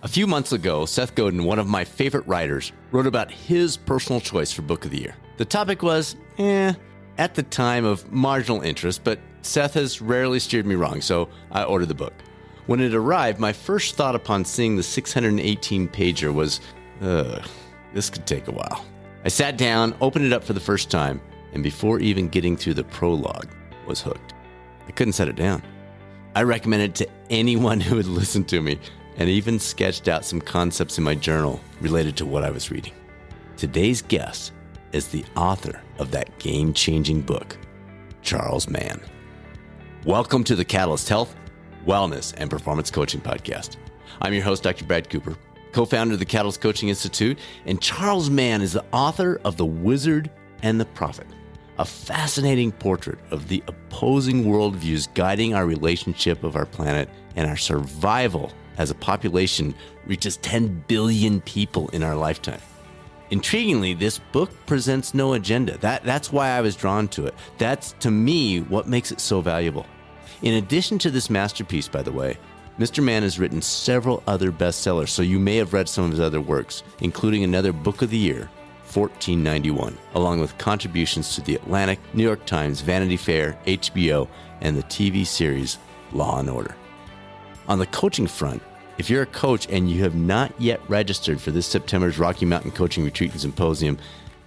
A few months ago, Seth Godin, one of my favorite writers, wrote about his personal choice for Book of the Year. The topic was, at the time of marginal interest, but Seth has rarely steered me wrong, so I ordered the book. When it arrived, my first thought upon seeing the 618-pager was, this could take a while. I sat down, opened it up for the first time, and before even getting through the prologue, was hooked. I couldn't set it down. I recommended it to anyone who would listen to me, and even sketched out some concepts in my journal related to what I was reading. Today's guest is the author of that game-changing book, Charles Mann. Welcome to the Catalyst Health, Wellness, and Performance Coaching Podcast. I'm your host, Dr. Brad Cooper, co-founder of the Catalyst Coaching Institute, and Charles Mann is the author of The Wizard and the Prophet, a fascinating portrait of the opposing worldviews guiding our relationship of our planet and our survival as a population reaches 10 billion people in our lifetime. Intriguingly, this book presents no agenda. That's why I was drawn to it. That's, to me, what makes it so valuable. In addition to this masterpiece, by the way, Mr. Mann has written several other bestsellers, so you may have read some of his other works, including another Book of the Year, 1491, along with contributions to The Atlantic, New York Times, Vanity Fair, HBO, and the TV series Law & Order. On the coaching front, if you're a coach and you have not yet registered for this September's Rocky Mountain Coaching Retreat and Symposium,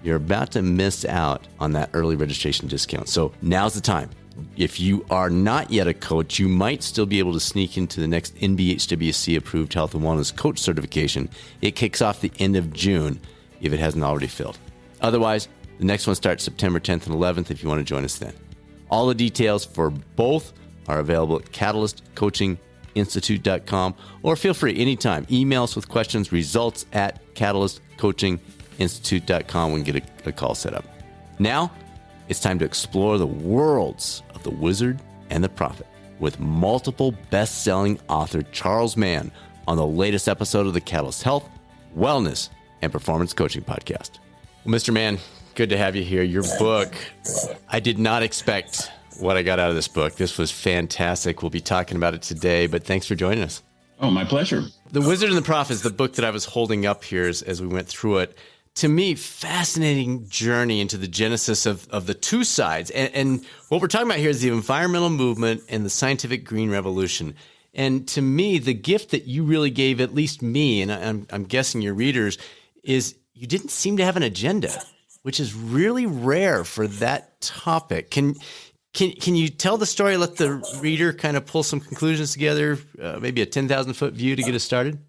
you're about to miss out on that early registration discount. So now's the time. If you are not yet a coach, you might still be able to sneak into the next NBHWC approved health and wellness coach certification. It kicks off the end of June if it hasn't already filled. Otherwise, the next one starts September 10th and 11th if you want to join us then. All the details for both are available at catalystcoachinginstitute.com, or feel free anytime. Email us with questions, results at catalystcoachinginstitute.com. We can get a call set up. Now, it's time to explore the worlds of The Wizard and the Prophet with multiple best-selling author Charles Mann on the latest episode of the Catalyst Health, Wellness, and Performance Coaching Podcast. Well, Mr. Mann, good to have you here. Your book, I did not expect what I got out of this book. This was fantastic. We'll be talking about it today, but thanks for joining us. Oh, my pleasure. The Wizard and the Prophet is the book that I was holding up here as we went through it. To me, fascinating journey into the genesis of the two sides. And what we're talking about here is the environmental movement and the scientific green revolution. And to me, the gift that you really gave, at least me, and I'm guessing your readers, is you didn't seem to have an agenda, which is really rare for that topic. Can you tell the story, let the reader kind of pull some conclusions together, maybe a 10,000-foot view to get us started?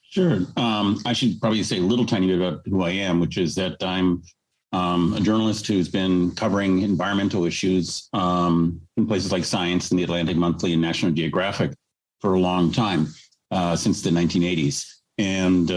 Sure. I should probably say a little tiny bit about who I am, which is that I'm a journalist who's been covering environmental issues in places like Science and the Atlantic Monthly and National Geographic for a long time, since the 1980s. And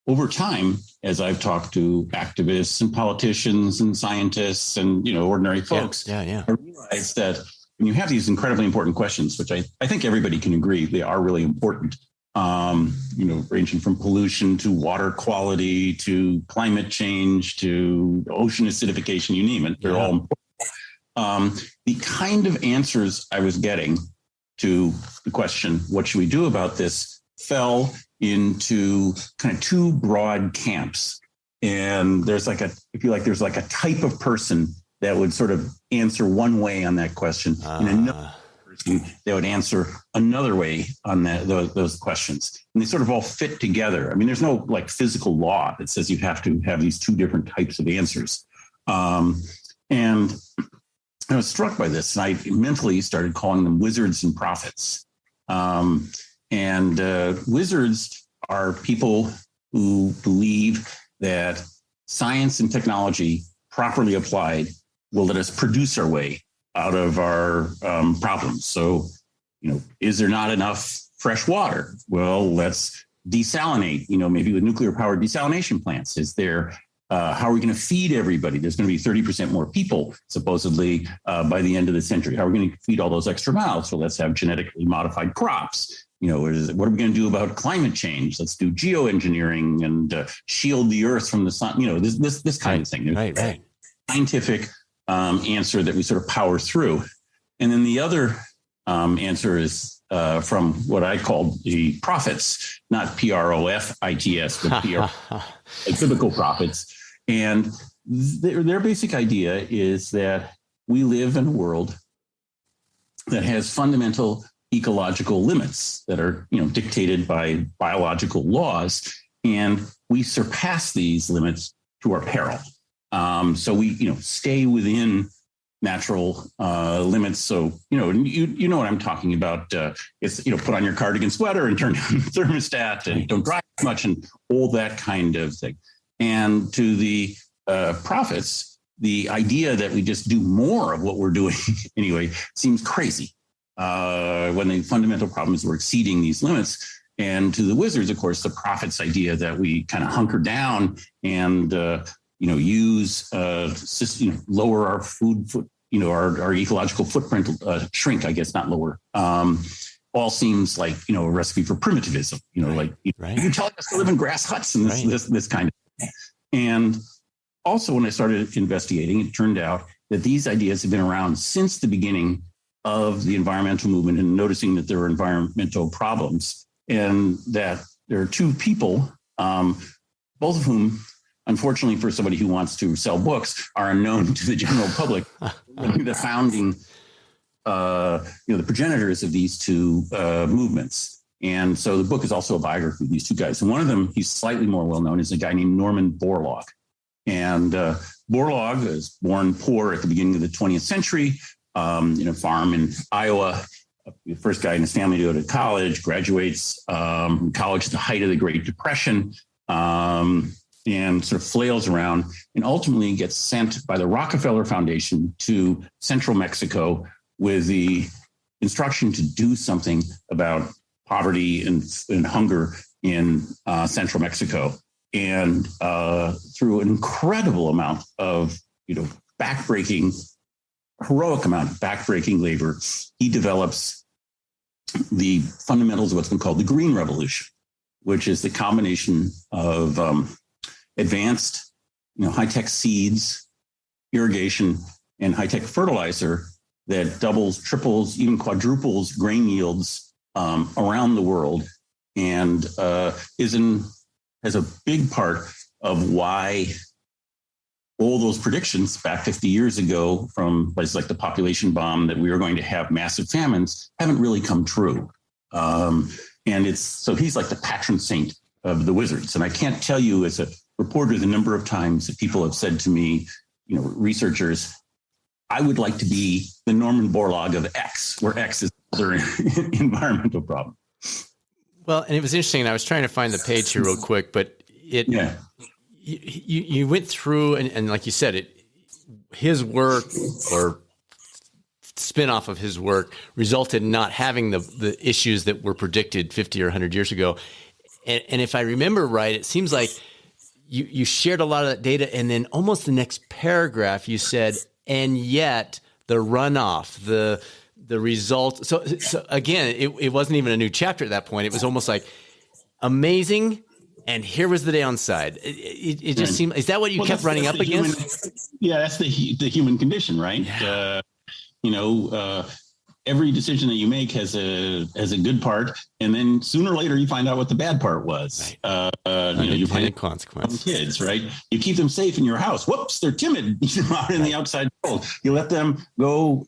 over time, as I've talked to activists and politicians and scientists and, ordinary folks, I realized that when you have these incredibly important questions, which I think everybody can agree, they are really important, ranging from pollution to water quality to climate change to ocean acidification, you name it, they're all important. The kind of answers I was getting to the question, what should we do about this, fell into kind of two broad camps. And there's like a type of person that would sort of answer one way on that question, and another person that would answer another way on those questions. And they sort of all fit together. I mean, there's no like physical law that says you have to have these two different types of answers. And I was struck by this, and I mentally started calling them wizards and prophets. Wizards are people who believe that science and technology properly applied will let us produce our way out of our problems. So, is there not enough fresh water? Well, let's desalinate, maybe with nuclear powered desalination plants. Is there, how are we going to feed everybody? There's going to be 30% more people, supposedly, by the end of the century. How are we going to feed all those extra mouths? So let's have genetically modified crops. What are we going to do about climate change? Let's do geoengineering and shield the earth from the sun. This kind of thing. Right. Scientific answer that we sort of power through. And then the other answer is from what I call the prophets, not PROFITS, but like biblical prophets. And their basic idea is that we live in a world that has fundamental ecological limits that are, dictated by biological laws, and we surpass these limits to our peril. So we, stay within natural limits. So, you know what I'm talking about. It's, put on your cardigan sweater and turn down the thermostat and don't drive much and all that kind of thing. And to the prophets, the idea that we just do more of what we're doing anyway seems crazy when the fundamental problems were exceeding these limits. And to the wizards, of course, the prophets' idea that we kind of hunker down and use lower our food foot, our ecological footprint, shrink, I guess, not lower. All seems like a recipe for primitivism. You're telling us to live in grass huts and this kind of thing. And also, when I started investigating, it turned out that these ideas have been around since the beginning of the environmental movement, and noticing that there are environmental problems, and that there are two people, both of whom, unfortunately for somebody who wants to sell books, are unknown to the general public. The founding, the progenitors of these two movements. And so the book is also a biography of these two guys. And one of them, he's slightly more well-known, is a guy named Norman Borlaug. And Borlaug was born poor at the beginning of the 20th century, in a farm in Iowa. The first guy in his family to go to college, graduates from college at the height of the Great Depression, and sort of flails around, and ultimately gets sent by the Rockefeller Foundation to central Mexico with the instruction to do something about poverty and hunger in central Mexico. And through an incredible amount of, heroic amount of backbreaking labor, he develops the fundamentals of what's been called the Green Revolution, which is the combination of advanced, high-tech seeds, irrigation, and high-tech fertilizer that doubles, triples, even quadruples grain yields around the world, and has a big part of why all those predictions back 50 years ago from places like the population bomb that we were going to have massive famines haven't really come true. And so he's like the patron saint of the wizards. And I can't tell you as a reporter the number of times that people have said to me, researchers, I would like to be the Norman Borlaug of X, where X is their environmental problem. Well, and it was interesting. And I was trying to find the page here real quick, but you went through and like you said, his work or spin-off of his work resulted in not having the issues that were predicted 50 or 100 years ago. And if I remember right, it seems like you shared a lot of that data, and then almost the next paragraph you said, and yet the runoff, the result. So again, it wasn't even a new chapter at that point. It was almost like amazing, and here was the downside. It just seemed. Is that what you kept running up against? That's the human condition, right? Yeah. Every decision that you make has a good part, and then sooner or later you find out what the bad part was. Right. You find consequence. Kids, right? You keep them safe in your house. Whoops, they're timid out in the outside world. You let them go,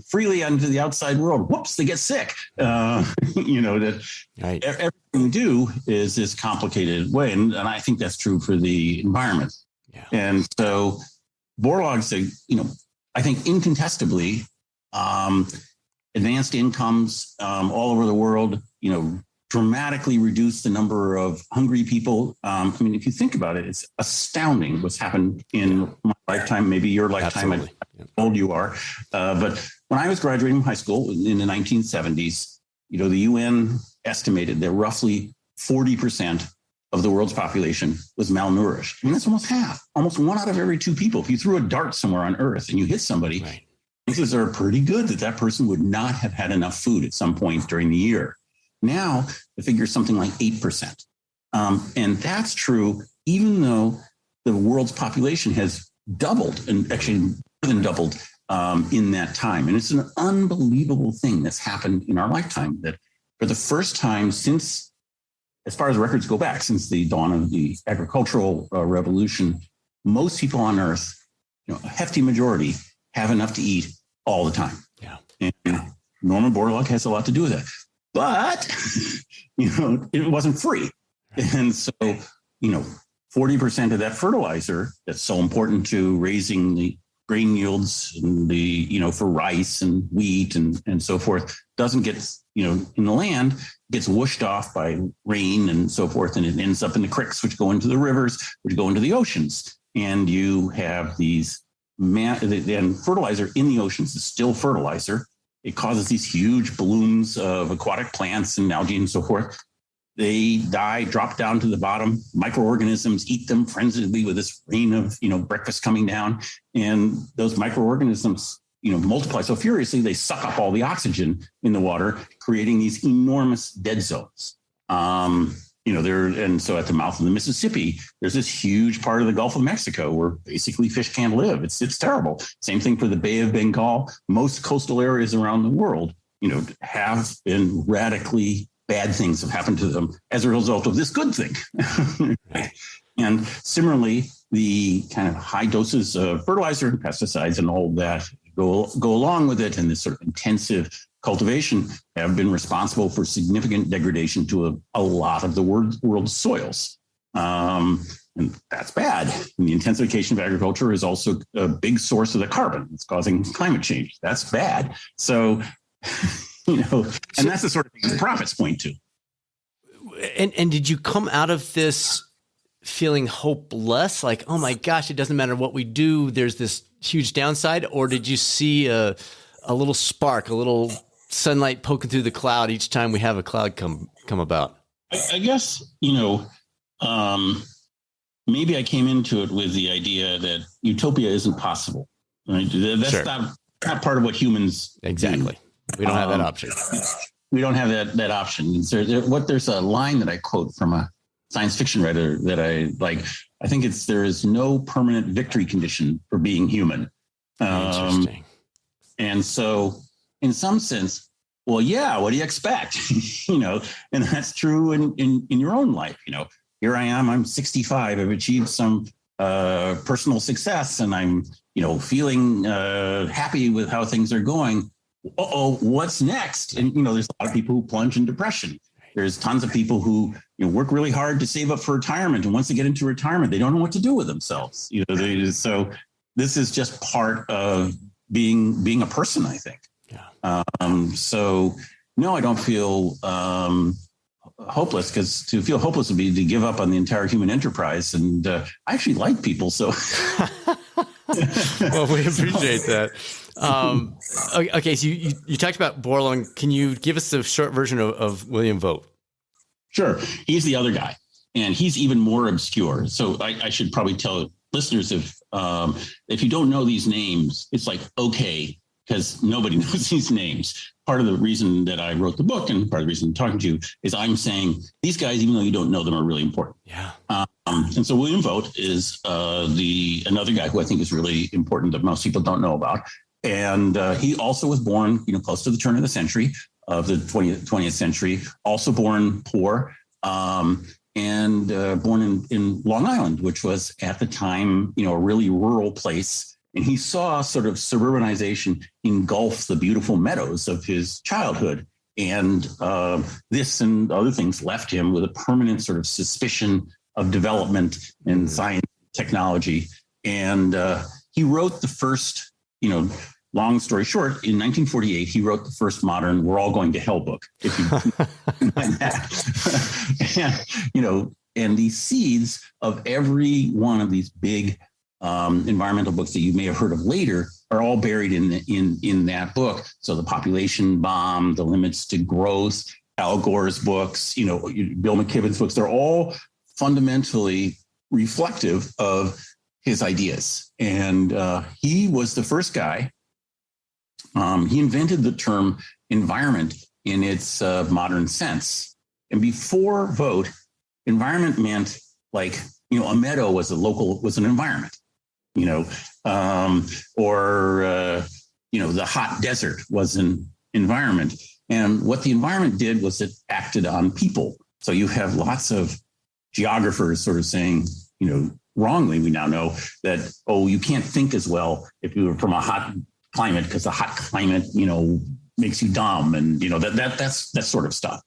freely onto the outside world. Whoops, they get sick. That everything you do is this complicated way, and I think that's true for the environment. Yeah. And so Borlaug said, I think incontestably, advanced incomes all over the world, dramatically reduce the number of hungry people. If you think about it, it's astounding what's happened in my lifetime, maybe your lifetime, how old you are. But when I was graduating from high school in the 1970s, the UN estimated that roughly 40% of the world's population was malnourished. That's almost half, almost 1 out of every 2 people. If you threw a dart somewhere on Earth and you hit somebody, chances are pretty good that person would not have had enough food at some point during the year. Now, the figure is something like 8%. And that's true even though the world's population has doubled, and actually more than doubled in that time. And it's an unbelievable thing that's happened in our lifetime, that for the first time since, as far as records go back, since the dawn of the agricultural revolution, most people on Earth, a hefty majority, have enough to eat all the time. Yeah. And Norman Borlaug has a lot to do with that. But, it wasn't free. And so, 40% of that fertilizer that's so important to raising the grain yields and for rice and wheat and so forth doesn't get, in the land, gets whooshed off by rain and so forth. And it ends up in the creeks, which go into the rivers, which go into the oceans. And you have these, and fertilizer in the oceans is still fertilizer. It causes these huge blooms of aquatic plants and algae and so forth. They die, drop down to the bottom. Microorganisms eat them frenziedly with this rain of, breakfast coming down. And those microorganisms, multiply so furiously, they suck up all the oxygen in the water, creating these enormous dead zones. And so at the mouth of the Mississippi, there's this huge part of the Gulf of Mexico where basically fish can't live. It's terrible. Same thing for the Bay of Bengal. Most coastal areas around the world, have been radically bad things have happened to them as a result of this good thing. And similarly, the kind of high doses of fertilizer and pesticides and all that go along with it, and this sort of intensive cultivation have been responsible for significant degradation to a lot of the world's soils. And that's bad. And the intensification of agriculture is also a big source of the carbon. It's causing climate change. That's bad. So, and that's the sort of thing the prophets point to. And did you come out of this feeling hopeless? Like, oh my gosh, it doesn't matter what we do, there's this huge downside? Or did you see a little spark, a little sunlight poking through the cloud each time we have a cloud come about? I guess, maybe I came into it with the idea that utopia isn't possible. Right? That's sure. not part of what humans exactly do. We don't have that option. We don't have that option. There's a line that I quote from a science fiction writer that I like. I think there is no permanent victory condition for being human. Interesting. And so in some sense, well, yeah, what do you expect? And that's true in your own life. Here I am, I'm 65. I've achieved some personal success and I'm, feeling happy with how things are going. What's next? And, there's a lot of people who plunge in depression. There's tons of people who work really hard to save up for retirement. And once they get into retirement, they don't know what to do with themselves. So this is just part of being a person, I think. Yeah. So no, I don't feel hopeless, because to feel hopeless would be to give up on the entire human enterprise. And I actually like people. So. Well, we appreciate that. Okay, so you talked about Borlaug. Can you give us a short version of William Vogt? Sure. He's the other guy, and he's even more obscure. So I should probably tell listeners, if you don't know these names, it's like, okay, because nobody knows these names. Part of the reason that I wrote the book and part of the reason I'm talking to you is I'm saying these guys, even though you don't know them, are really important. Yeah. And so William Vogt is another guy who I think is really important that most people don't know about. And he also was born, close to the turn of the century, of the 20th century, also born poor, and born in Long Island, which was at the time, a really rural place. And he saw sort of suburbanization engulf the beautiful meadows of his childhood. And this and other things left him with a permanent sort of suspicion of development in science, technology. And he wrote the first, long story short, in 1948, he wrote the first modern "We're All Going to Hell" book. If you, and these seeds of every one of these big environmental books that you may have heard of later are all buried in that book. So the Population Bomb, The Limits to Growth, Al Gore's books, Bill McKibben's books, they're all fundamentally reflective of his ideas. And he was the first guy. He invented the term environment in its modern sense. And before Vogt, environment meant like, a meadow was an environment. The hot desert was an environment. And what the environment did was it acted on people. So you have lots of geographers sort of saying, wrongly, we now know that, you can't think as well if you were from a hot climate because the hot climate, makes you dumb. And, that's that sort of stuff.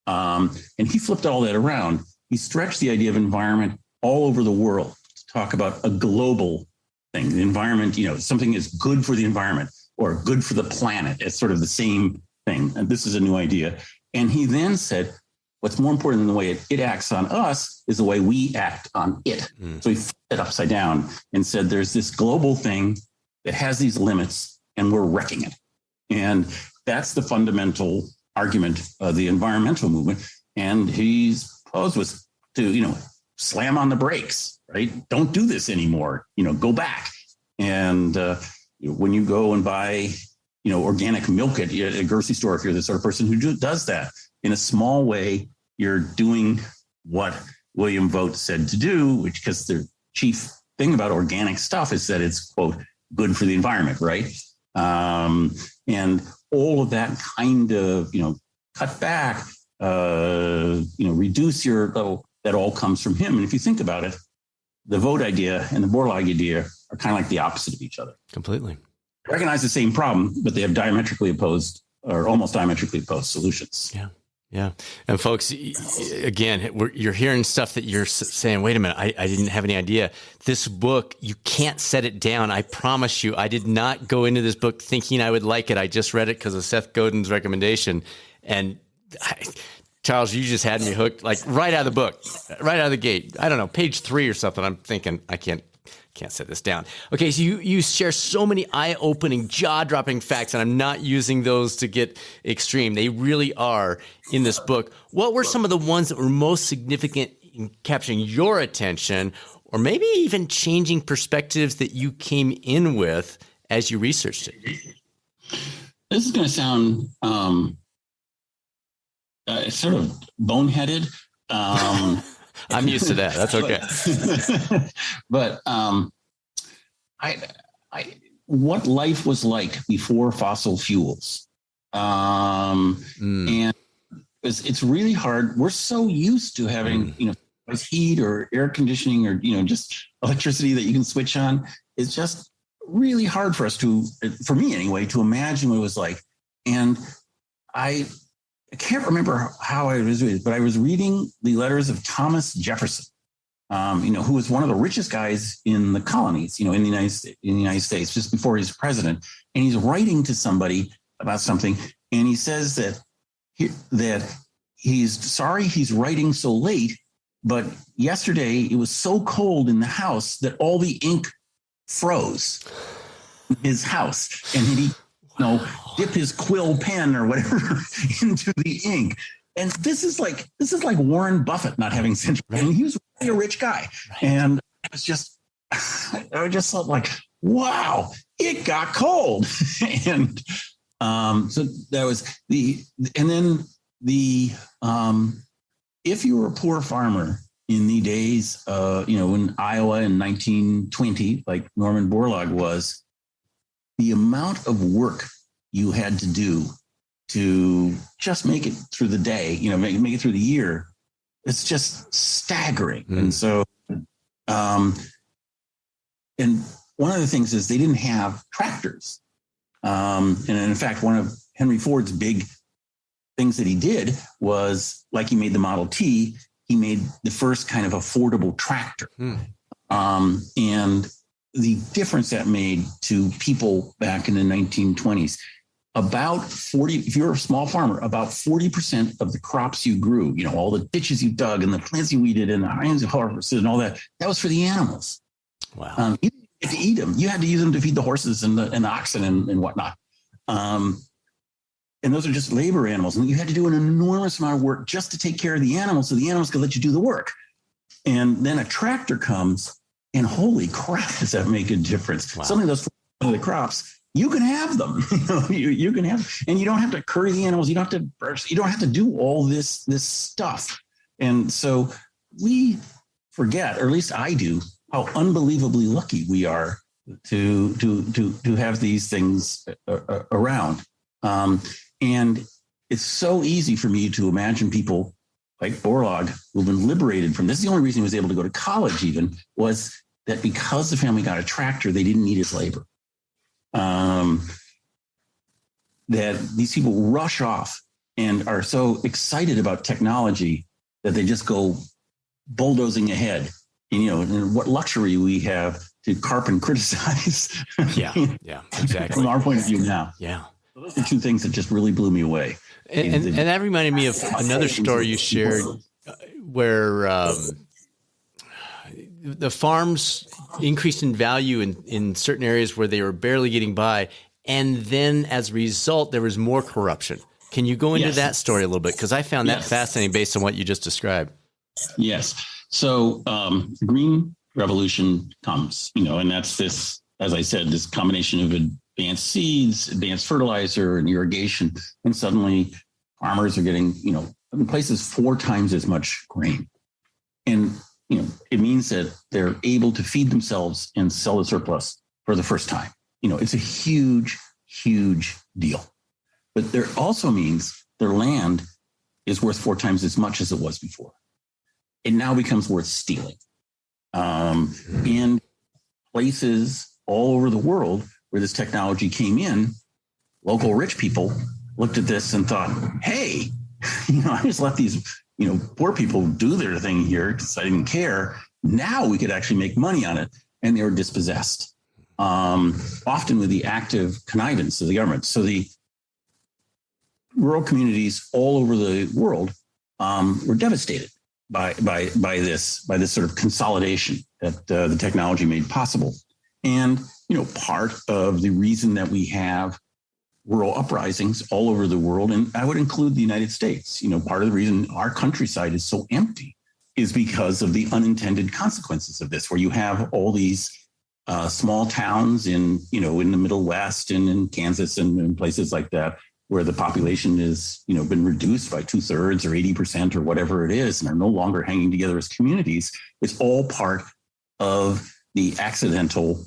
And he flipped all that around. He stretched the idea of environment all over the world to talk about a global thing. The environment, something is good for the environment or good for the planet. It's sort of the same thing. And this is a new idea. And he then said, what's more important than the way it acts on us is the way we act on it. So he flipped it upside down and said, there's this global thing that has these limits and we're wrecking it. And that's the fundamental argument of the environmental movement. And his pose was to, slam on the brakes, right? Don't do this anymore, go back. And when you go and buy, organic milk at a grocery store, if you're the sort of person who does that in a small way, you're doing what William Vogt said to do, because the chief thing about organic stuff is that it's, quote, good for the environment, right? And all of that kind of, cut back, reduce your level, that all comes from him. And if you think about it, the Vogt idea and the Borlaug idea are kind of like the opposite of each other. Completely. Recognize the same problem, but they have diametrically opposed or almost diametrically opposed solutions. Yeah. Yeah. And folks, again, you're hearing stuff that you're saying, wait a minute, I didn't have any idea. This book, you can't set it down. I promise you, I did not go into this book thinking I would like it. I just read it because of Seth Godin's recommendation. And Charles, you just had me hooked, like right out of the book, right out of the gate. I don't know, page 3 or something. I'm thinking, I can't set this down. Okay, so you share so many eye-opening, jaw-dropping facts, and I'm not using those to get extreme. They really are in this book. What were some of the ones that were most significant in capturing your attention, or maybe even changing perspectives that you came in with as you researched it? This is going to sound sort of boneheaded. I'm used to that. That's okay. But what life was like before fossil fuels, and it's really hard. We're so used to having heat or air conditioning or just electricity that you can switch on. It's just really hard for us for me anyway, to imagine what it was like. And I can't remember how I was reading, but I was reading the letters of Thomas Jefferson, who was one of the richest guys in the colonies, in the United States, just before he was president. And he's writing to somebody about something, and he says that he's sorry he's writing so late, but yesterday it was so cold in the house that all the ink froze in his house, and he dip his quill pen or whatever into the ink. And this is like Warren Buffett not having century. I mean, he was really a rich guy. Right. And it was just, I just thought like, wow, it got cold. And so that was if you were a poor farmer in the days, in Iowa in 1920, like Norman Borlaug was, the amount of work you had to do to just make it through the day, make it through the year, it's just staggering. And so, and one of the things is they didn't have tractors. And in fact, one of Henry Ford's big things that he did was, like he made the Model T, he made the first kind of affordable tractor. And the difference that made to people back in the 1920s, about 40, if you're a small farmer, about 40% of the crops you grew, all the ditches you dug and the plants you weeded and the hinds you harvested and all that was for the animals. Wow. You didn't get to eat them. You had to use them to feed the horses and the oxen and whatnot. And those are just labor animals. And you had to do an enormous amount of work just to take care of the animals so the animals could let you do the work. And then a tractor comes, and holy crap, does that make a difference? Wow. Some of those crops, you can have them. You can have, and you don't have to curry the animals. You don't have to burst. You don't have to do all this stuff. And so we forget, or at least I do, how unbelievably lucky we are to have these things around. And it's so easy for me to imagine people like Borlaug who've been liberated from this. Is the only reason he was able to go to college even was that because the family got a tractor, they didn't need his labor. That these people rush off and are so excited about technology that they just go bulldozing ahead. And, and what luxury we have to carp and criticize. Yeah, exactly. From our point of view now. Yeah. So those are two things that just really blew me away. And that reminded me of another story you shared where the farms increased in value in certain areas where they were barely getting by. And then as a result, there was more corruption. Can you go into that story a little bit? Because I found that fascinating based on what you just described. Yes. So the Green Revolution comes, and that's this, as I said, this combination of advanced seeds, advanced fertilizer, and irrigation. And suddenly farmers are getting, in places 4 times as much grain. And, it means that they're able to feed themselves and sell the surplus for the first time. It's a huge, huge deal. But there also means their land is worth 4 times as much as it was before. It now becomes worth stealing. And places all over the world where this technology came in, local rich people looked at this and thought, hey, I just let these, poor people do their thing here because I didn't care. Now we could actually make money on it. And they were dispossessed, often with the active connivance of the government. So the rural communities all over the world were devastated by this sort of consolidation that the technology made possible. And, part of the reason that we have rural uprisings all over the world, and I would include the United States, part of the reason our countryside is so empty is because of the unintended consequences of this, where you have all these small towns in the Middle West and in Kansas and in places like that, where the population has, been reduced by 2/3 or 80% or whatever it is, and are no longer hanging together as communities. It's all part of the accidental,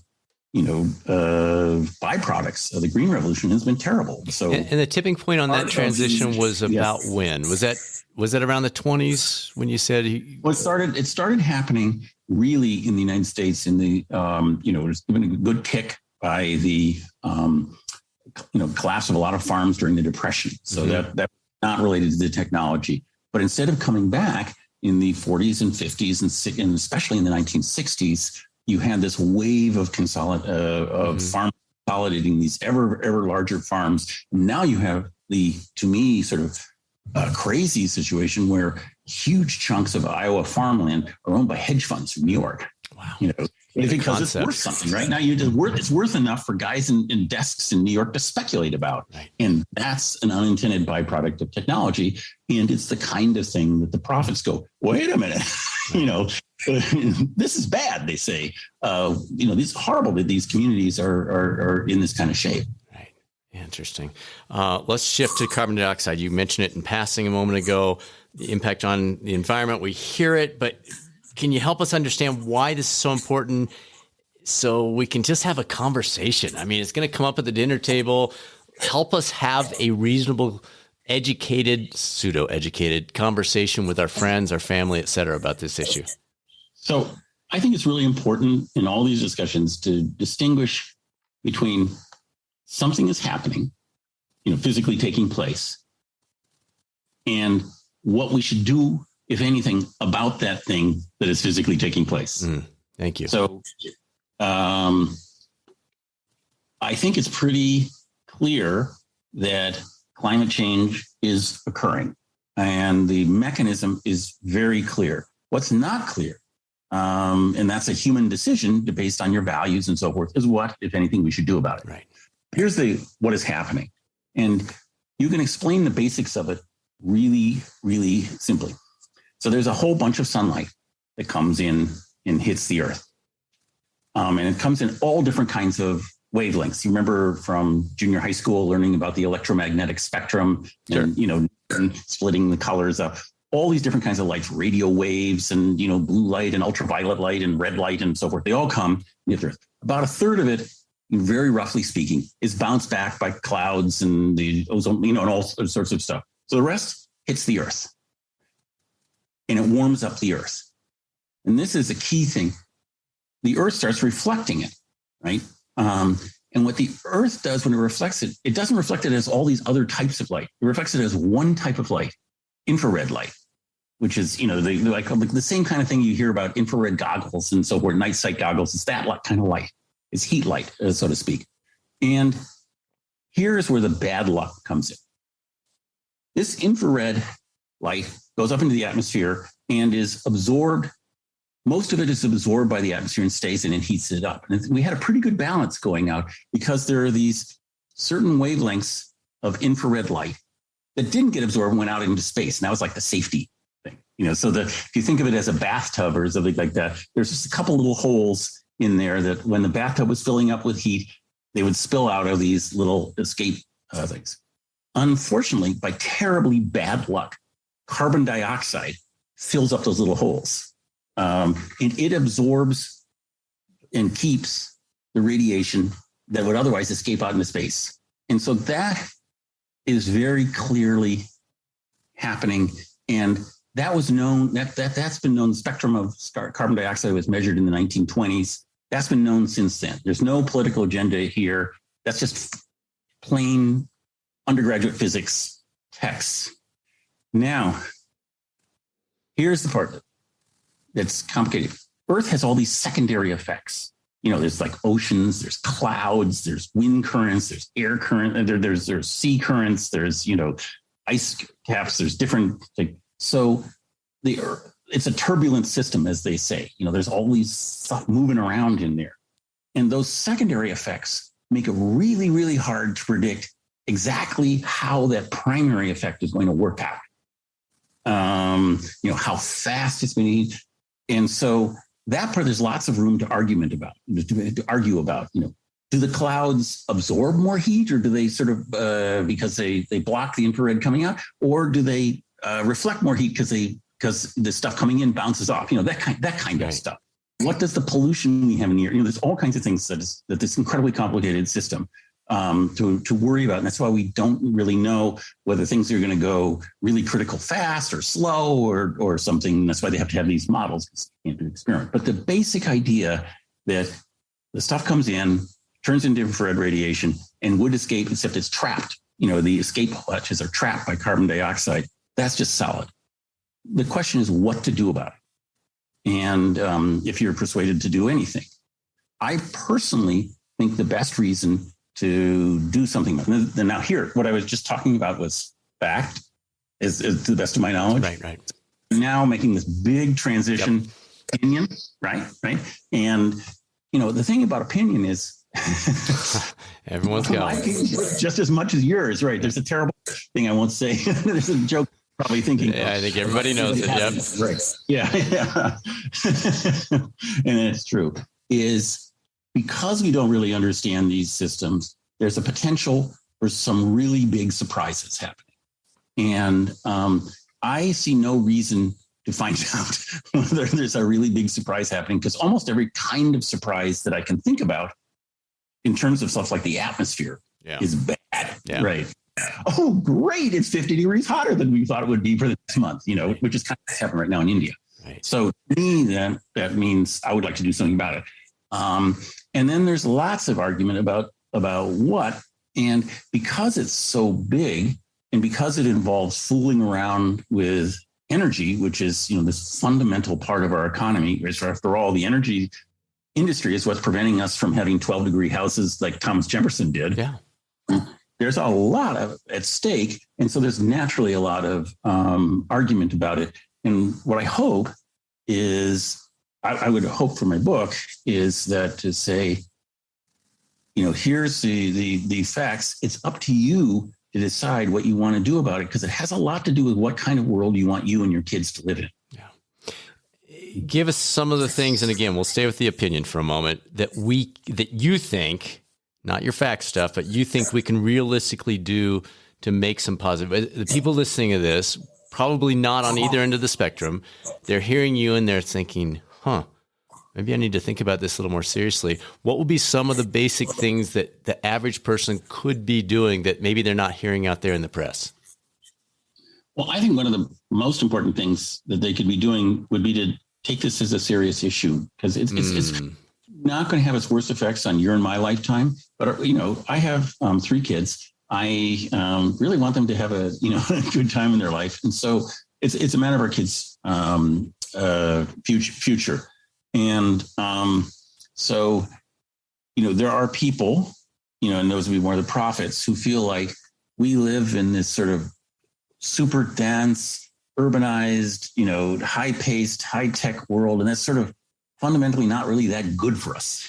byproducts of the Green Revolution. Has been terrible. So, and the tipping point on that transition was about when? Was that around the 20s when you said? Well, it started happening really in the United States in the, it was given a good kick by the, collapse of a lot of farms during the Depression. So that not related to the technology, but instead of coming back in the 40s and 50s and especially in the 1960s, you had this wave of farm consolidating these ever larger farms. And now you have the, to me, sort of crazy situation where huge chunks of Iowa farmland are owned by hedge funds from New York. Wow. Because it's worth something right now. It's worth enough for guys in desks in New York to speculate about. Right. And that's an unintended byproduct of technology. And it's the kind of thing that the prophets go, wait a minute, this is bad, they say. It's horrible that these communities are in this kind of shape. Right. Interesting. Let's shift to carbon dioxide. You mentioned it in passing a moment ago, the impact on the environment. We hear it, but can you help us understand why this is so important so we can just have a conversation? I mean, it's going to come up at the dinner table. Help us have a reasonable, educated, pseudo-educated conversation with our friends, our family, et cetera, about this issue. So I think it's really important in all these discussions to distinguish between something is happening, physically taking place, and what we should do, if anything, about that thing that is physically taking place. Thank you. So I think it's pretty clear that climate change is occurring and the mechanism is very clear. What's not clear, and that's a human decision based on your values and so forth, is what, if anything, we should do about it. Right. Here's what is happening. And you can explain the basics of it really, really simply. So there's a whole bunch of sunlight that comes in and hits the earth. And it comes in all different kinds of wavelengths. You remember from junior high school learning about the electromagnetic spectrum and, and splitting the colors up. all these different kinds of lights, radio waves and, blue light and ultraviolet light and red light and so forth. They all come into the Earth. About a third of it, very roughly speaking, is bounced back by clouds and the ozone, and all sorts of stuff. So the rest hits the Earth and it warms up the Earth. And this is a key thing. The Earth starts reflecting it, right? And what the Earth does when it reflects it, it doesn't reflect it as all these other types of light. It reflects it as one type of light, infrared light, which is, like the same kind of thing you hear about infrared goggles and so forth, night sight goggles. It's that kind of light. It's heat light, so to speak. And here's where the bad luck comes in. This infrared light goes up into the atmosphere and is absorbed. Most of it is absorbed by the atmosphere and stays in and heats it up. And we had a pretty good balance going out because there are these certain wavelengths of infrared light that didn't get absorbed and went out into space. And that was like the safety thing. So if you think of it as a bathtub or something like that, there's just a couple little holes in there that when the bathtub was filling up with heat, they would spill out of these little escape things. Unfortunately, by terribly bad luck, carbon dioxide fills up those little holes. And it absorbs and keeps the radiation that would otherwise escape out into space. And so that is very clearly happening. And that was known, that's been known. The spectrum of carbon dioxide was measured in the 1920s. That's been known since then. There's no political agenda here. That's just plain undergraduate physics texts. Now, here's the part that's complicated. Earth has all these secondary effects. There's like oceans, there's clouds, there's wind currents, there's air current, there's sea currents, there's, ice caps, there's different things. So the Earth, it's a turbulent system, as they say. There's all these stuff moving around in there. And those secondary effects make it really, really hard to predict exactly how that primary effect is going to work out. How fast it's going to. And so that part, there's lots of room to argue about. Do the clouds absorb more heat, or do they sort of because they block the infrared coming out, or do they reflect more heat because the stuff coming in bounces off? That kind of stuff. What does the pollution we have in the air? There's all kinds of things that this incredibly complicated system to worry about. And that's why we don't really know whether things are going to go really critical fast or slow or something. That's why they have to have these models, because you can't do experiment. But the basic idea that the stuff comes in, turns into infrared radiation, and would escape, except it's trapped. The escape hatches are trapped by carbon dioxide. That's just solid. The question is what to do about it. And if you're persuaded to do anything. I personally think the best reason to do something. And now here, what I was just talking about was fact, is to the best of my knowledge. Right. Now making this big transition, opinion, right? And, the thing about opinion is everyone's got just as much as yours, right? There's a terrible thing I won't say. There's a joke probably thinking. Yeah, I think everybody knows it. Yep. Right. Yeah. And it's true. Is because we don't really understand these systems, there's a potential for some really big surprises happening. And I see no reason to find out whether there's a really big surprise happening, because almost every kind of surprise that I can think about in terms of stuff like the atmosphere is bad, right? Oh, great. It's 50 degrees hotter than we thought it would be for the next month, which is kind of happening right now in India. Right. So to me, that means I would like to do something about it. And then there's lots of argument about what, and because it's so big and because it involves fooling around with energy, which is, this fundamental part of our economy, which after all, the energy industry is what's preventing us from having 12-degree houses like Thomas Jefferson did. Yeah. There's a lot at stake. And so there's naturally a lot of argument about it. And what I hope is, I would hope for my book is that to say, here's the facts. It's up to you to decide what you want to do about it, because it has a lot to do with what kind of world you want you and your kids to live in. Yeah. Give us some of the things, and again, we'll stay with the opinion for a moment, that you think, not your fact stuff, but you think we can realistically do to make some positive. The people listening to this probably not on either end of the spectrum. They're hearing you and they're thinking, maybe I need to think about this a little more seriously. What would be some of the basic things that the average person could be doing that maybe they're not hearing out there in the press? Well, I think one of the most important things that they could be doing would be to take this as a serious issue, because it's not going to have its worst effects on your and my lifetime. But, I have 3 kids. I really want them to have a good time in their life. And so it's a matter of our kids' future. And so, there are people, and those would be more of the prophets, who feel like we live in this sort of super dense, urbanized, high-paced, high-tech world. And that's sort of fundamentally not really that good for us.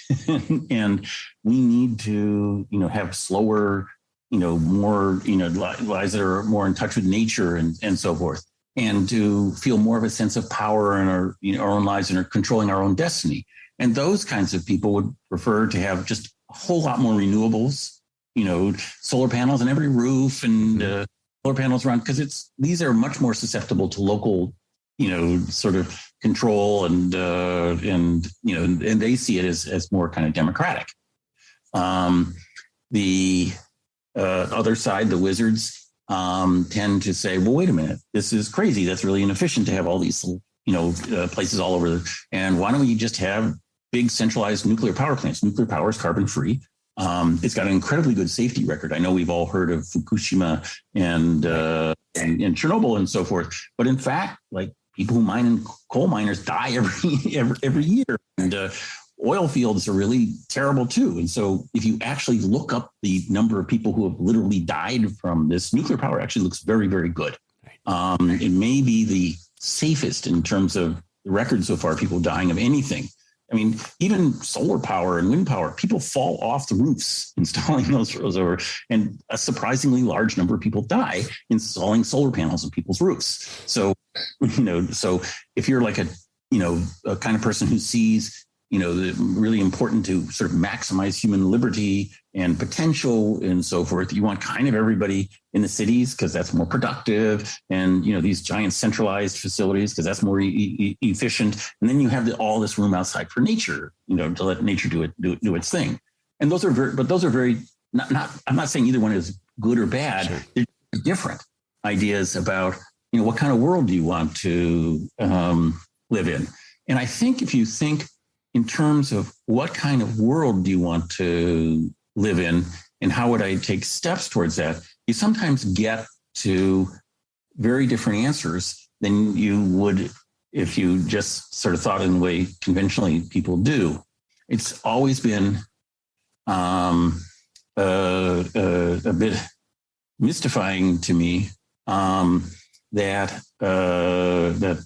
And we need to, have slower, more, lives that are more in touch with nature and so forth, and to feel more of a sense of power in our, our own lives and are controlling our own destiny. And those kinds of people would prefer to have just a whole lot more renewables, solar panels on every roof and solar panels around, because these are much more susceptible to local, sort of control and they see it as more kind of democratic. The other side, the wizards, tend to say, well, wait a minute, this is crazy. That's really inefficient to have all these, places all over. And why don't we just have big centralized nuclear power plants? Nuclear power is carbon free. It's got an incredibly good safety record. I know we've all heard of Fukushima and Chernobyl and so forth, but in fact, like people who mine in coal miners die every year, and oil fields are really terrible too. And so if you actually look up the number of people who have literally died from this, nuclear power actually looks very, very good. It may be the safest in terms of the record so far, people dying of anything. I mean, even solar power and wind power, people fall off the roofs installing those over, and a surprisingly large number of people die installing solar panels on people's roofs. So, so if you're like a kind of person who sees, really important to sort of maximize human liberty and potential and so forth, you want kind of everybody in the cities because that's more productive, and these giant centralized facilities because that's more efficient, and then you have all this room outside for nature, to let nature do its thing. And those are very not I'm not saying either one is good or bad. Sure. They're different ideas about what kind of world do you want to live in. And I think if you think in terms of what kind of world do you want to live in and how would I take steps towards that, you sometimes get to very different answers than you would if you just sort of thought in the way conventionally people do. It's always been a bit mystifying to me that that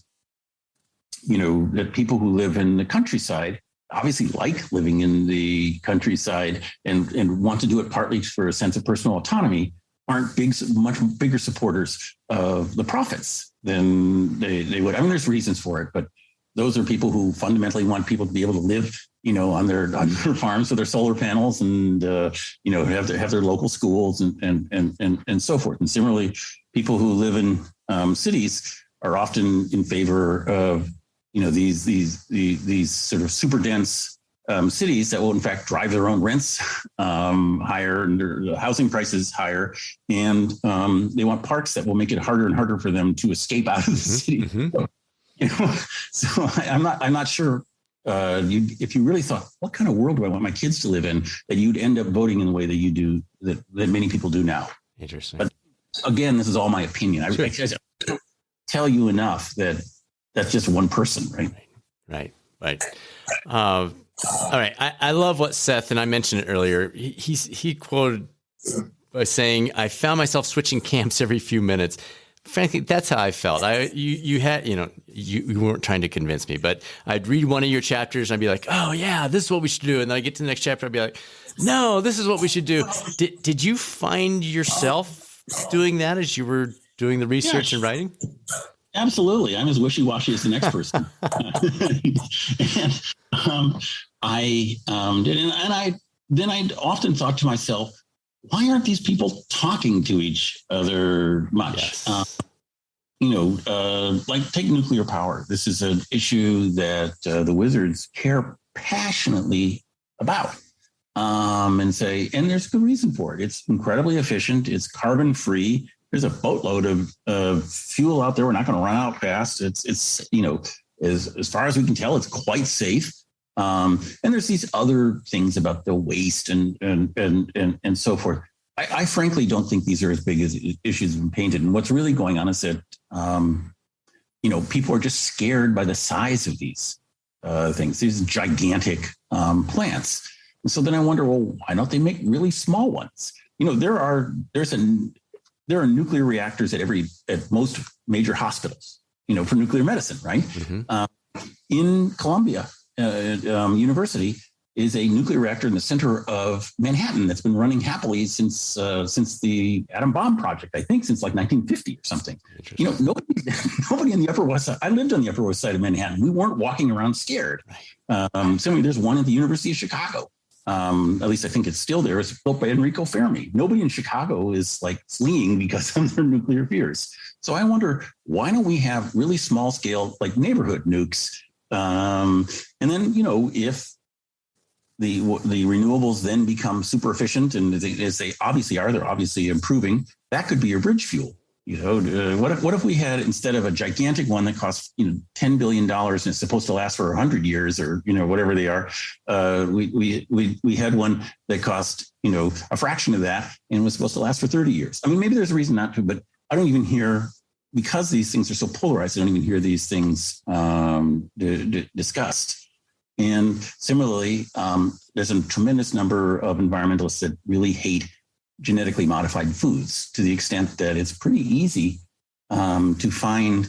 people who live in the countryside obviously like living in the countryside and want to do it partly for a sense of personal autonomy, aren't much bigger supporters of the prophets than they would. I mean, there's reasons for it, but those are people who fundamentally want people to be able to live, on their farms with their solar panels and, have their local schools and so forth. And similarly, people who live in cities are often in favor of these sort of super dense cities that will in fact drive their own rents higher and their housing prices higher, and they want parks that will make it harder and harder for them to escape out of the city. Mm-hmm. So I'm not sure if you really thought, what kind of world do I want my kids to live in, that you'd end up voting in the way that you do, that many people do now. Interesting. But again, this is all my opinion. Sure. I don't tell you enough that that's just one person, right? Right. All right. I love what Seth, and I mentioned it earlier, he quoted by saying, I found myself switching camps every few minutes. Frankly, that's how I felt. You weren't trying to convince me, but I'd read one of your chapters and I'd be like, oh yeah, this is what we should do. And then I get to the next chapter, I'd be like, no, this is what we should do. Did you find yourself doing that as you were doing the research and writing? Absolutely. I'm as wishy-washy as the next person. And I did. And I often thought to myself, why aren't these people talking to each other much? Yes. like take nuclear power. This is an issue that the wizards care passionately about, and there's good reason for it. It's incredibly efficient. It's carbon free. There's a boatload of fuel out there. We're not going to run out fast. It's as far as we can tell, it's quite safe. And there's these other things about the waste and so forth. I frankly don't think these are as big as issues have been painted. And what's really going on is that, people are just scared by the size of these things, these gigantic plants. And so then I wonder, well, why don't they make really small ones? There are nuclear reactors at most major hospitals, for nuclear medicine, right? Mm-hmm. In Columbia University is a nuclear reactor in the center of Manhattan that's been running happily since the atom bomb project, I think since like 1950 or something. Nobody in the Upper West Side. I lived on the Upper West Side of Manhattan. We weren't walking around scared. Similarly, there's one at the University of Chicago. At least I think it's still there. It's built by Enrico Fermi. Nobody in Chicago is like fleeing because of their nuclear fears. So I wonder, why don't we have really small scale, like neighborhood nukes? And then, if the renewables then become super efficient, and as they obviously are, they're obviously improving, that could be your bridge fuel. What if we had, instead of a gigantic one that costs $10 billion and is supposed to last for 100 years or whatever they are, we had one that cost a fraction of that and was supposed to last for 30 years. I mean, maybe there's a reason not to, but I don't even hear, because these things are so polarized, I don't even hear these things discussed. And similarly, there's a tremendous number of environmentalists that really hate genetically modified foods, to the extent that it's pretty easy to find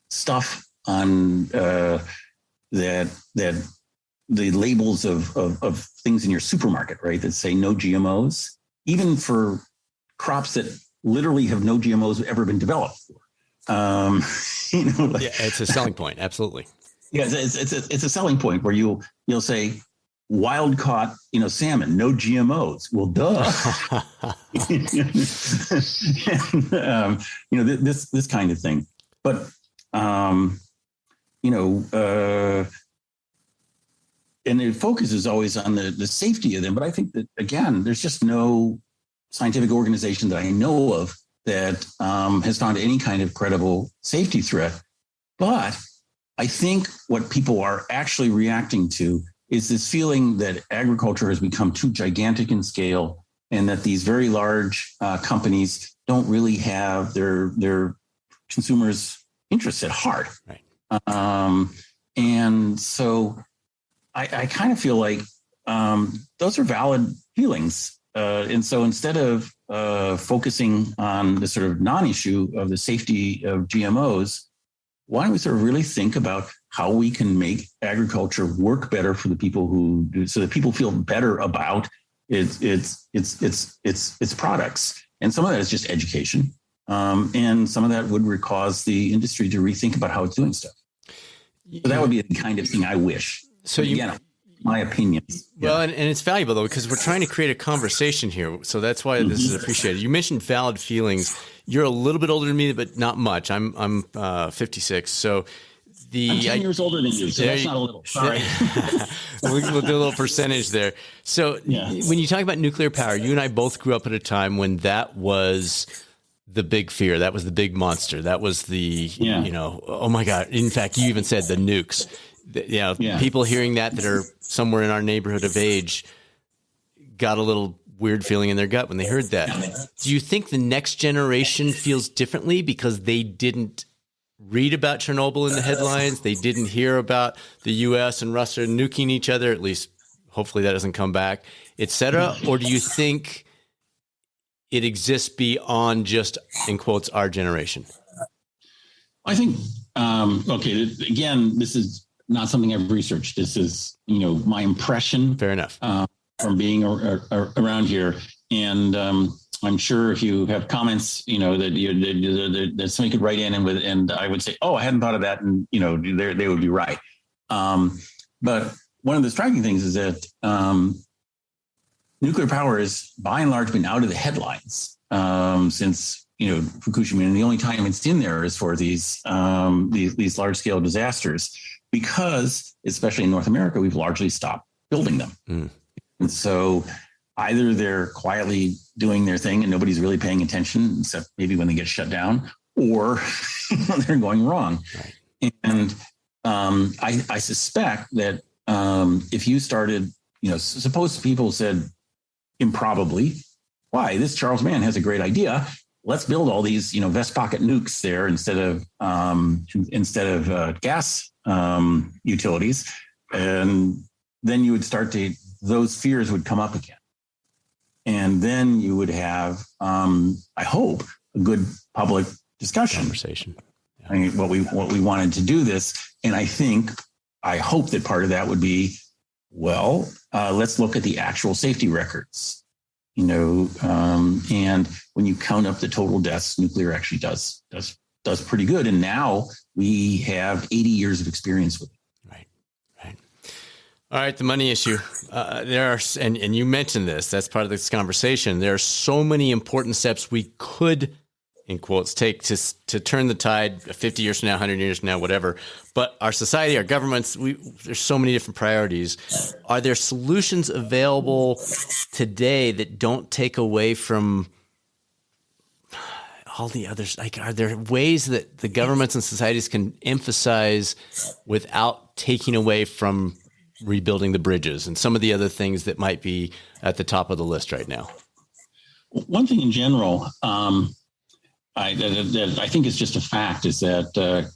stuff on that the labels of things in your supermarket, right, that say no GMOs, even for crops that literally have no GMOs ever been developed for. It's a selling point. Absolutely. Yeah, it's a selling point where you'll say wild caught, salmon, no GMOs. Well, duh. And, this kind of thing. But and the focus is always on the safety of them. But I think that, again, there's just no scientific organization that I know of that has found any kind of credible safety threat. But I think what people are actually reacting to is this feeling that agriculture has become too gigantic in scale, and that these very large companies don't really have their consumers' interests at heart. Right. And so I kind of feel like those are valid feelings. And so instead of focusing on the sort of non-issue of the safety of GMOs, why don't we sort of really think about how we can make agriculture work better for the people who do, so that people feel better about its products. And some of that is just education. And some of that would cause the industry to rethink about how it's doing stuff. So that would be the kind of thing I wish. So my opinions. Well, and it's valuable, though, because we're trying to create a conversation here. So that's why this is appreciated. You mentioned valid feelings. You're a little bit older than me, but not much. I'm 56. So I'm 10 years older than you, so that's not a little. Sorry. We'll do a little percentage there. So when you talk about nuclear power, you and I both grew up at a time when that was the big fear. That was the big monster. That was the, oh my God. In fact, you even said the nukes. People hearing that are somewhere in our neighborhood of age got a little weird feeling in their gut when they heard that. Do you think the next generation feels differently because they didn't read about Chernobyl in the headlines? They didn't hear about the U.S. and Russia nuking each other, at least hopefully that doesn't come back, et cetera? Or do you think it exists beyond just, in quotes, our generation? I think, again, this is not something I've researched. This is, my impression. Fair enough. From being around here. And I'm sure if you have comments, that somebody could write in and I would say, oh, I hadn't thought of that. And, they would be right. But one of the striking things is that nuclear power has by and large been out of the headlines since Fukushima, and the only time it's in there is for these large scale disasters, because especially in North America, we've largely stopped building them. And so either they're quietly doing their thing and nobody's really paying attention, except maybe when they get shut down, or they're going wrong. Right. And I suspect that if you started, suppose people said improbably, why, this Charles Mann has a great idea. Let's build all these, vest pocket nukes there instead of gas utilities. And then you would those fears would come up again. And then you would have, I hope, a good public conversation. Yeah. I mean, what we wanted to do this. And I hope that part of that would be, let's look at the actual safety records, and when you count up the total deaths, nuclear actually does pretty good. And now we have 80 years of experience with it. Right. All right. The money issue. There are, and you mentioned this, that's part of this conversation. There are so many important steps we could, in quotes, take to turn the tide 50 years from now, 100 years from now, whatever. But our society, our governments, there's so many different priorities. Are there solutions available today that don't take away from all the others? Like, are there ways that the governments and societies can emphasize without taking away from rebuilding the bridges and some of the other things that might be at the top of the list right now? One thing in general, that I think is just a fact is that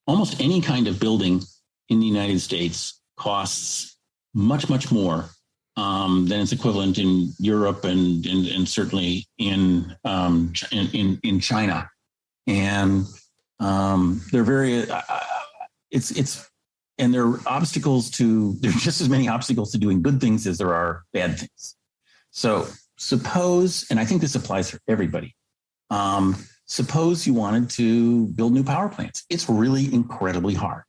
almost any kind of building in the United States costs much, much more than its equivalent in Europe and certainly in China. And they're very and there are there's just as many obstacles to doing good things as there are bad things. So suppose, and I think this applies for everybody, suppose you wanted to build new power plants. It's really incredibly hard.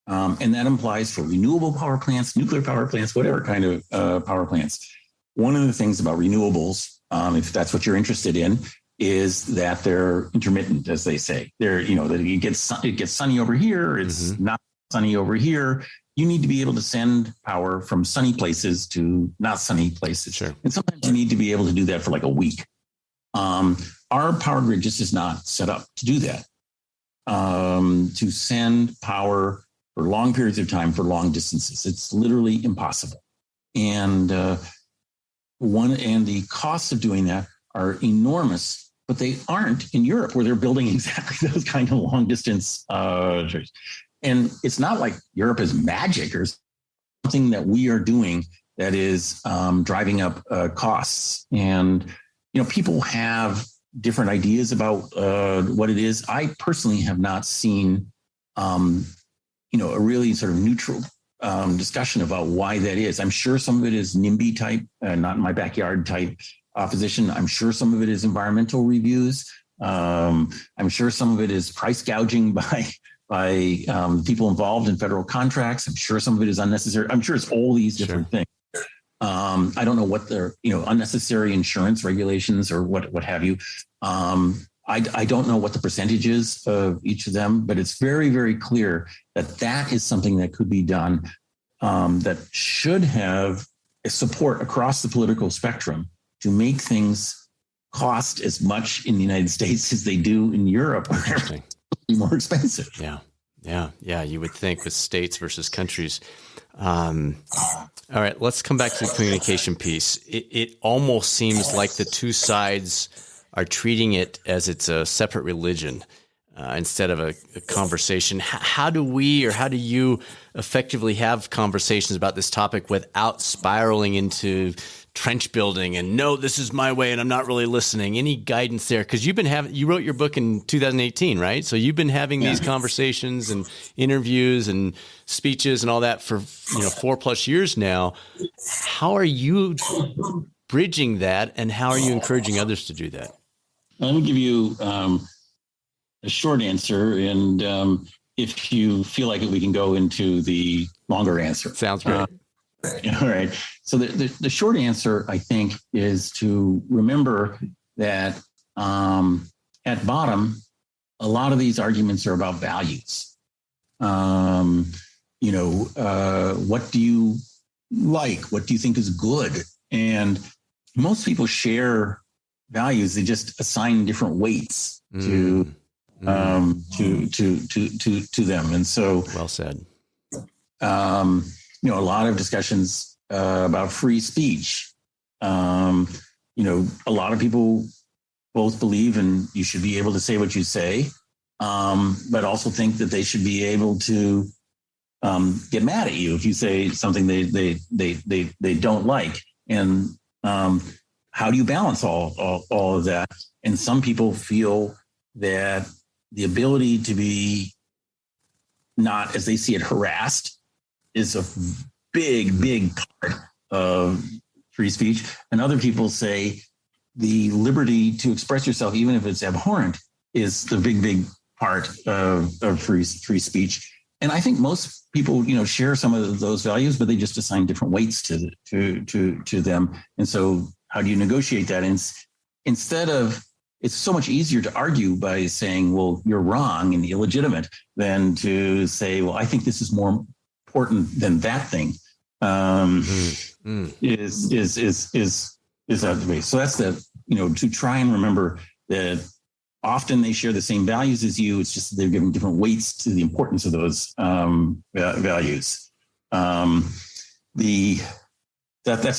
And that implies for renewable power plants, nuclear power plants, whatever kind of power plants. One of the things about renewables, if that's what you're interested in, is that they're intermittent, as they say. They're, that it gets sunny over here, it's not sunny over here. You need to be able to send power from sunny places to not sunny places. Sure. And sometimes you need to be able to do that for like a week. Our power grid just is not set up to do that, to send power for long periods of time for long distances. It's literally impossible. And the costs of doing that are enormous, but they aren't in Europe, where they're building exactly those kind of long distance. And it's not like Europe is magic or something that we are doing that is driving up costs. And people have different ideas about what it is. I personally have not seen, a really sort of neutral discussion about why that is. I'm sure some of it is NIMBY type, not in my backyard type opposition. I'm sure some of it is environmental reviews. I'm sure some of it is price gouging by people involved in federal contracts. I'm sure some of it is unnecessary. I'm sure it's all these different things. I don't know what they're, unnecessary insurance regulations or what have you. I don't know what the percentage is of each of them, but it's very, very clear that is something that could be done, that should have support across the political spectrum to make things cost as much in the United States as they do in Europe, where it's more expensive. Yeah. You would think with states versus countries. All right, let's come back to the communication piece. It almost seems like the two sides are treating it as it's a separate religion instead of a conversation. How do you effectively have conversations about this topic without spiraling into trench building and no, this is my way and I'm not really listening? Any guidance there? Because you wrote your book in 2018, right? So you've been having these conversations and interviews and speeches and all that for 4+ years now. How are you bridging that, and how are you encouraging others to do that? Let me give you a short answer, and if you feel like it, we can go into the longer answer. Sounds great. All right. So the short answer, I think, is to remember that at bottom, a lot of these arguments are about values. What do you like? What do you think is good? And most people share values. They just assign different weights to them. And so, well said. A lot of discussions about free speech. A lot of people both believe in you should be able to say what you say, but also think that they should be able to get mad at you if you say something they don't like. And how do you balance all of that? And some people feel that the ability to be not, as they see it, harassed is a big part of free speech. And other people say the liberty to express yourself, even if it's abhorrent, is the big part of free speech. And I think most people, share some of those values, but they just assign different weights to them. And so how do you negotiate that? And instead of, it's so much easier to argue by saying, well, you're wrong and illegitimate than to say, well, I think this is more important than that thing. Is out the way. So that's to try and remember that often they share the same values as you. It's just they're giving different weights to the importance of those values. That's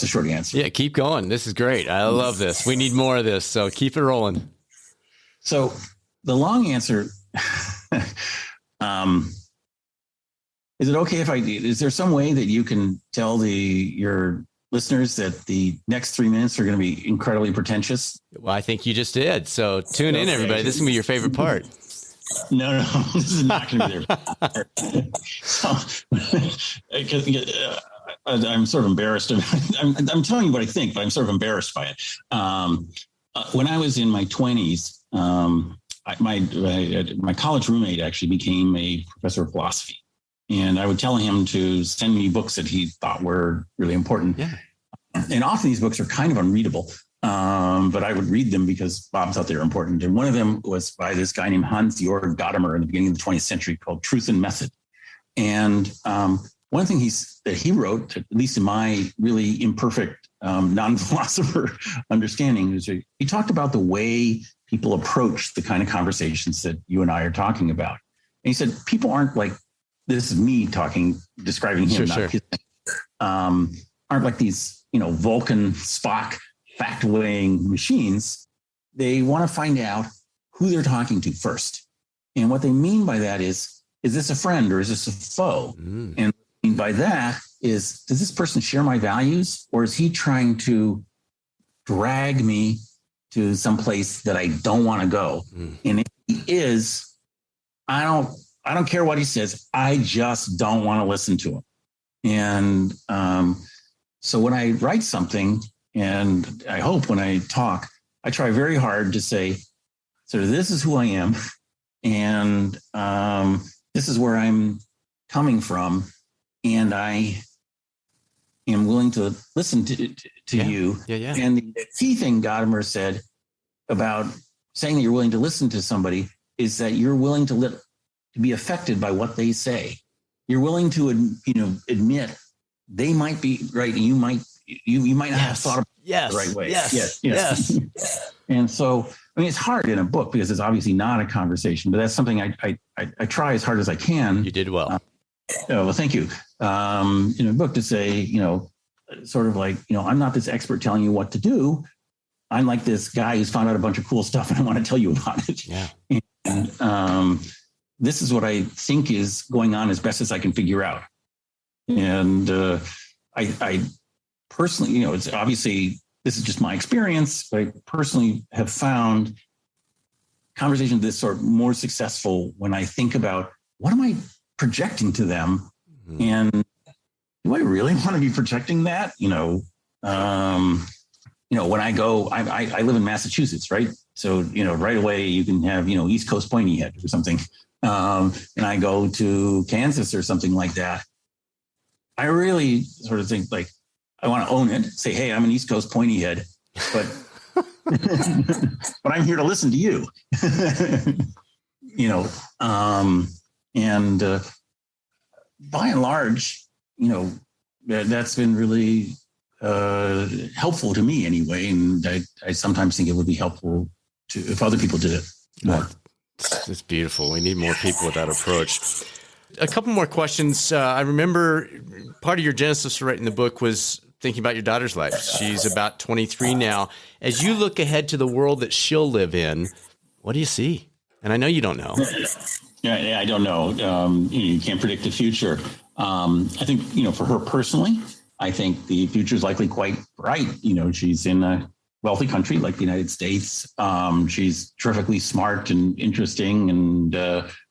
the short answer. Yeah, keep going. This is great. I love this. We need more of this. So keep it rolling. So the long answer, is it okay is there some way that you can tell your listeners that the next 3 minutes are going to be incredibly pretentious? Well, I think you just did. So tune in, everybody. This is going to be your favorite part. No, this is not going to be their part. I'm sort of embarrassed. I'm telling you what I think, but I'm sort of embarrassed by it. When I was in my 20s, my college roommate actually became a professor of philosophy. And I would tell him to send me books that he thought were really important. Yeah. And often these books are kind of unreadable, but I would read them because Bob thought they were important. And one of them was by this guy named Hans-Georg Gadamer in the beginning of the 20th century called Truth and Method. And one thing that he wrote, at least in my really imperfect non-philosopher understanding, is he talked about the way people approach the kind of conversations that you and I are talking about. And he said, people aren't like, this is me talking, describing him, not his, aren't like these, Vulcan, Spock, fact-weighing machines. They want to find out who they're talking to first. And what they mean by that is this a friend or is this a foe? And what I mean by that is, does this person share my values, or is he trying to drag me to some place that I don't want to go? And if he is, I don't care what he says. I just don't want to listen to him. And so when I write something, and I hope when I talk, I try very hard to say, so this is who I am. And this is where I'm coming from. And I am willing to listen to you. Yeah. And the key thing Gadamer said about saying that you're willing to listen to somebody is that you're willing to be affected by what they say. You're willing to, admit they might be right, and you might not have thought about it the right way. Yes. And so, it's hard in a book because it's obviously not a conversation, but that's something I try as hard as I can. You did well. Well, thank you. In a book to say, sort of like, I'm not this expert telling you what to do. I'm like this guy who's found out a bunch of cool stuff, and I want to tell you about it. Yeah. And, this is what I think is going on as best as I can figure out. And I personally, it's obviously, this is just my experience, but I personally have found conversations of this sort more successful when I think about what am I projecting to them? And do I really want to be projecting that? When I go, I live in Massachusetts, right? So, right away you can have, East Coast pointy head or something. And I go to Kansas or something like that. I really sort of think like, I want to own it, say, hey, I'm an East Coast pointy head, but but I'm here to listen to you. And by and large, that's been really helpful to me anyway. And I sometimes think it would be helpful if other people did it more. It's beautiful. We need more people with that approach. A couple more questions. I remember part of your genesis for writing the book was thinking about your daughter's life. She's about 23 now. As you look ahead to the world that she'll live in, what do you see? And I know you don't know. Yeah, I don't know. You can't predict the future. I think, for her personally, I think the future is likely quite bright. She's in a wealthy country like the United States. She's terrifically smart and interesting and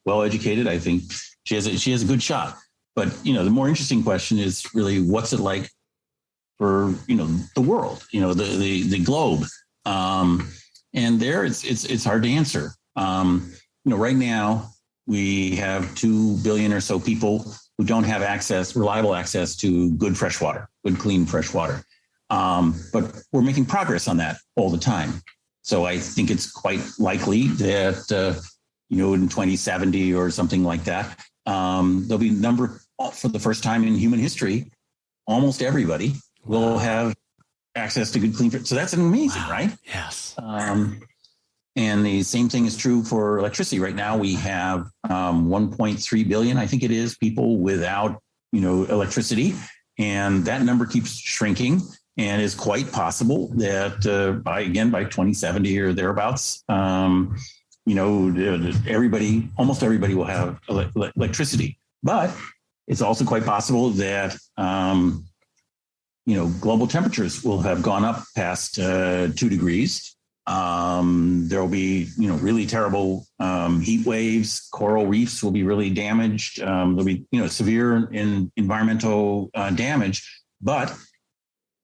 well-educated. I think she has a good shot. But, the more interesting question is really what's it like for, the world, the globe. And there it's hard to answer. Right now we have 2 billion or so people who don't have reliable access to good fresh water, good, clean, fresh water. But we're making progress on that all the time. So I think it's quite likely that, in 2070 or something like that, there'll be a number for the first time in human history, almost everybody will have access to good, clean. So that's amazing, right? Yes. And the same thing is true for electricity. Right now, we have 1.3 billion, I think it is, people without, electricity. And that number keeps shrinking. And it's quite possible that by 2070 or thereabouts, almost everybody will have electricity. But it's also quite possible that, global temperatures will have gone up past 2 degrees. There will be, really terrible heat waves. Coral reefs will be really damaged. There'll be, severe environmental damage. But,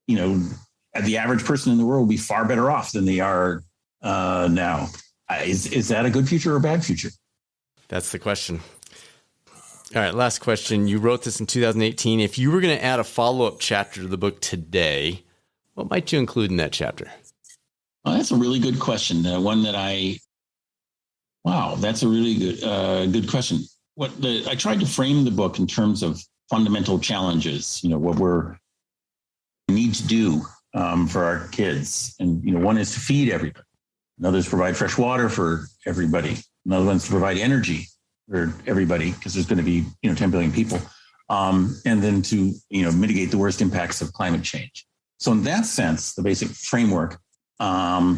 the average person in the world will be far better off than they are now. Is that a good future or a bad future? That's the question. All right, last question. You wrote this in 2018. If you were going to add a follow-up chapter to the book today, what might you include in that chapter? Well, that's a really good question. One that that's a really good question. I tried to frame the book in terms of fundamental challenges, what we need to do for our kids. And, one is to feed everybody. Another is to provide fresh water for everybody. Another one is to provide energy for everybody, because there's going to be, 10 billion people. And then to, mitigate the worst impacts of climate change. So in that sense, the basic framework, I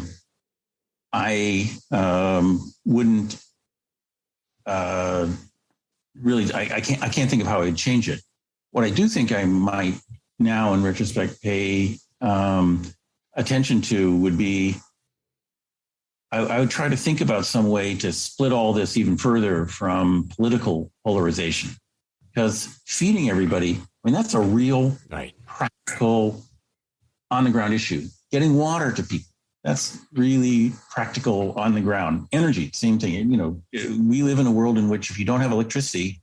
wouldn't really. I can't think of how I'd change it. What I do think I might now, in retrospect, pay attention to would be I would try to think about some way to split all this even further from political polarization, because feeding everybody, that's a real, practical, on the ground issue. Getting water to people. That's really practical on the ground. Energy, same thing. We live in a world in which if you don't have electricity,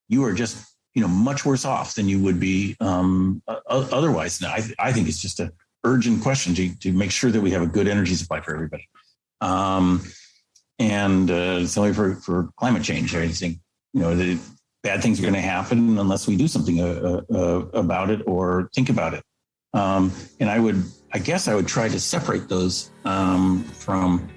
you are just, much worse off than you would be otherwise. Now, I think it's just an urgent question to make sure that we have a good energy supply for everybody. And similarly for climate change, I think, the bad things are going to happen unless we do something about it or think about it. And I guess I would try to separate those from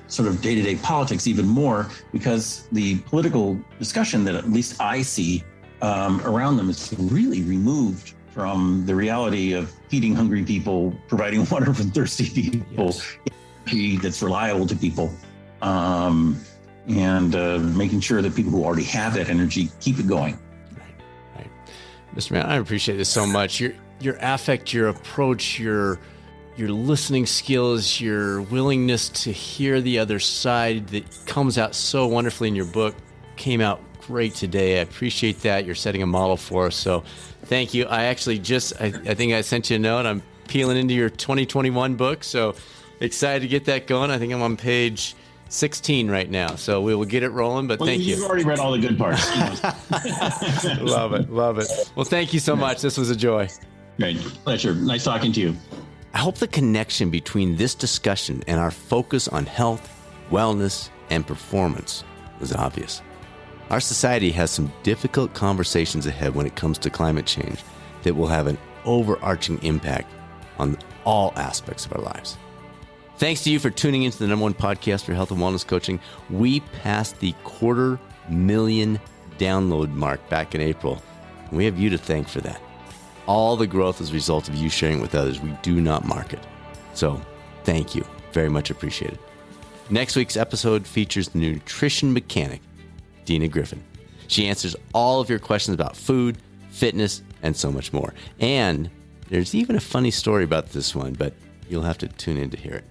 sort of day-to-day politics even more, because the political discussion that at least I see around them is really removed from the reality of feeding hungry people, providing water for thirsty people, energy that's reliable to people, and making sure that people who already have that energy keep it going. Right. Mr. Mann, I appreciate this so much. Your affect, your approach, your listening skills, your willingness to hear the other side that comes out so wonderfully in your book came out great today. I appreciate that. You're setting a model for us. So thank you. I actually I think I sent you a note. I'm peeling into your 2021 book. So excited to get that going. I think I'm on page 16 right now. So we will get it rolling, but thank you. You've already read all the good parts. Love it. Well, thank you so much. This was a joy. Great. Pleasure. Nice talking to you. I hope the connection between this discussion and our focus on health, wellness, and performance was obvious. Our society has some difficult conversations ahead when it comes to climate change that will have an overarching impact on all aspects of our lives. Thanks to you for tuning into the #1 podcast for health and wellness coaching. We passed the 250,000 download mark back in April, and we have you to thank for that. All the growth is a result of you sharing it with others. We do not market. So thank you. Very much appreciated. Next week's episode features the nutrition mechanic, Dina Griffin. She answers all of your questions about food, fitness, and so much more. And there's even a funny story about this one, but you'll have to tune in to hear it.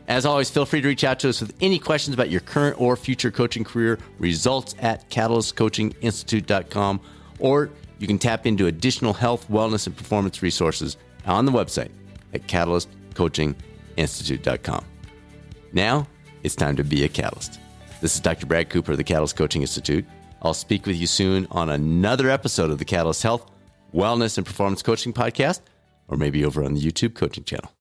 As always, feel free to reach out to us with any questions about your current or future coaching career, results@catalystcoachinginstitute.com, or you can tap into additional health, wellness, and performance resources on the website at catalystcoachinginstitute.com. Now, it's time to be a catalyst. This is Dr. Brad Cooper of the Catalyst Coaching Institute. I'll speak with you soon on another episode of the Catalyst Health, Wellness, and Performance Coaching Podcast, or maybe over on the YouTube coaching channel.